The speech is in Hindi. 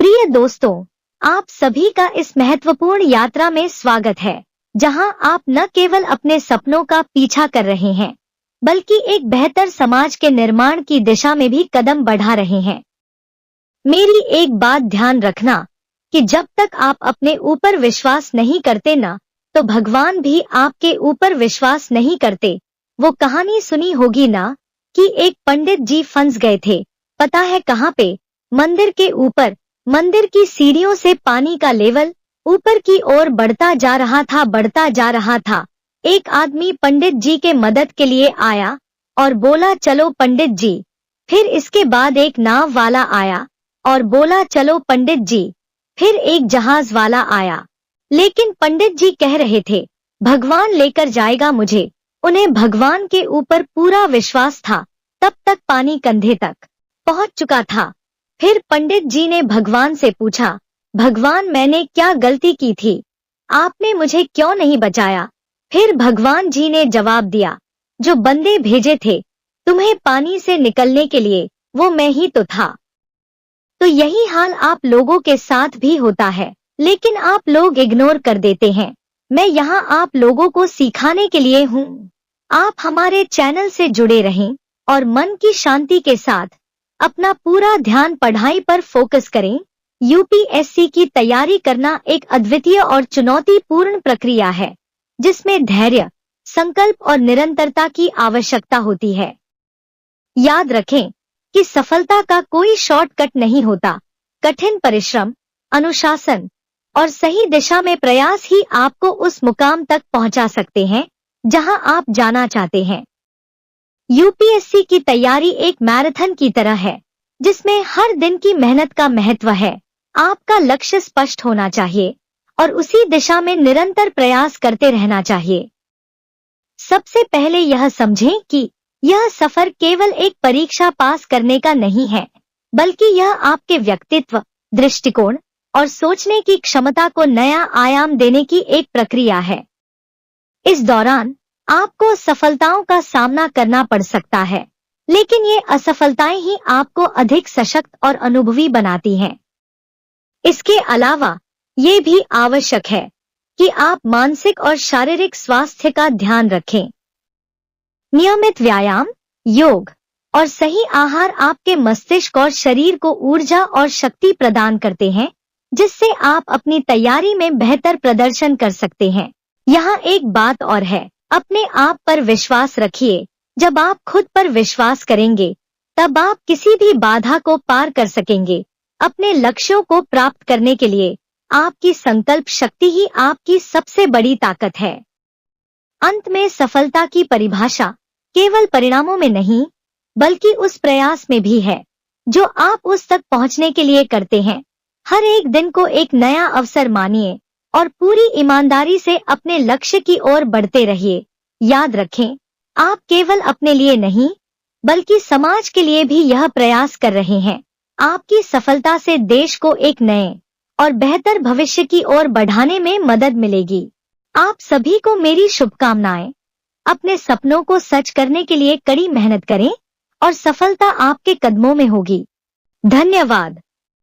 प्रिय दोस्तों, आप सभी का इस महत्वपूर्ण यात्रा में स्वागत है, जहां आप न केवल अपने सपनों का पीछा कर रहे हैं, बल्कि एक बेहतर समाज के निर्माण की दिशा में भी कदम बढ़ा रहे हैं। मेरी एक बात ध्यान रखना कि जब तक आप अपने ऊपर विश्वास नहीं करते ना, तो भगवान भी आपके ऊपर विश्वास नहीं करते। वो कहानी सुनी होगी ना कि एक पंडित जी फंस गए थे, पता है कहाँ पे? मंदिर के ऊपर। मंदिर की सीढ़ियों से पानी का लेवल ऊपर की ओर बढ़ता जा रहा था। एक आदमी पंडित जी के मदद के लिए आया और बोला, चलो पंडित जी। फिर इसके बाद एक नाव वाला आया और बोला, चलो पंडित जी। फिर एक जहाज वाला आया, लेकिन पंडित जी कह रहे थे, भगवान लेकर जाएगा मुझे। उन्हें भगवान के ऊपर पूरा विश्वास था। तब तक पानी कंधे तक पहुंच चुका था। फिर पंडित जी ने भगवान से पूछा, भगवान मैंने क्या गलती की थी? आपने मुझे क्यों नहीं बचाया? फिर भगवान जी ने जवाब दिया, जो बंदे भेजे थे तुम्हें पानी से निकलने के लिए, वो मैं ही तो था। तो यही हाल आप लोगों के साथ भी होता है, लेकिन आप लोग इग्नोर कर देते हैं। मैं यहाँ आप लोगों को सिखाने के लिए हूँ। आप हमारे चैनल से जुड़े रहें और मन की शांति के साथ अपना पूरा ध्यान पढ़ाई पर फोकस करें। यूपीएससी की तैयारी करना एक अद्वितीय और चुनौतीपूर्ण प्रक्रिया है, जिसमें धैर्य, संकल्प और निरंतरता की आवश्यकता होती है। याद रखें कि सफलता का कोई शॉर्टकट नहीं होता। कठिन परिश्रम, अनुशासन और सही दिशा में प्रयास ही आपको उस मुकाम तक पहुंचा सकते हैं जहां आप जाना चाहते हैं। यूपीएससी की तैयारी एक मैराथन की तरह है, जिसमें हर दिन की मेहनत का महत्व है। आपका लक्ष्य स्पष्ट होना चाहिए और उसी दिशा में निरंतर प्रयास करते रहना चाहिए। सबसे पहले यह समझें कि यह सफर केवल एक परीक्षा पास करने का नहीं है, बल्कि यह आपके व्यक्तित्व, दृष्टिकोण और सोचने की क्षमता को नया आयाम देने की एक प्रक्रिया है। इस दौरान आपको सफलताओं का सामना करना पड़ सकता है, लेकिन ये असफलताएं ही आपको अधिक सशक्त और अनुभवी बनाती हैं। इसके अलावा ये भी आवश्यक है कि आप मानसिक और शारीरिक स्वास्थ्य का ध्यान रखें। नियमित व्यायाम, योग और सही आहार आपके मस्तिष्क और शरीर को ऊर्जा और शक्ति प्रदान करते हैं, जिससे आप अपनी तैयारी में बेहतर प्रदर्शन कर सकते हैं। यहाँ एक बात और है, अपने आप पर विश्वास रखिए। जब आप खुद पर विश्वास करेंगे, तब आप किसी भी बाधा को पार कर सकेंगे। अपने लक्ष्यों को प्राप्त करने के लिए आपकी संकल्प शक्ति ही आपकी सबसे बड़ी ताकत है। अंत में सफलता की परिभाषा केवल परिणामों में नहीं, बल्कि उस प्रयास में भी है जो आप उस तक पहुंचने के लिए करते हैं। हर एक दिन को एक नया अवसर मानिए और पूरी ईमानदारी से अपने लक्ष्य की ओर बढ़ते रहिए। याद रखें, आप केवल अपने लिए नहीं, बल्कि समाज के लिए भी यह प्रयास कर रहे हैं। आपकी सफलता से देश को एक नए और बेहतर भविष्य की ओर बढ़ाने में मदद मिलेगी। आप सभी को मेरी शुभकामनाएं। अपने सपनों को सच करने के लिए कड़ी मेहनत करें और सफलता आपके कदमों में होगी। धन्यवाद।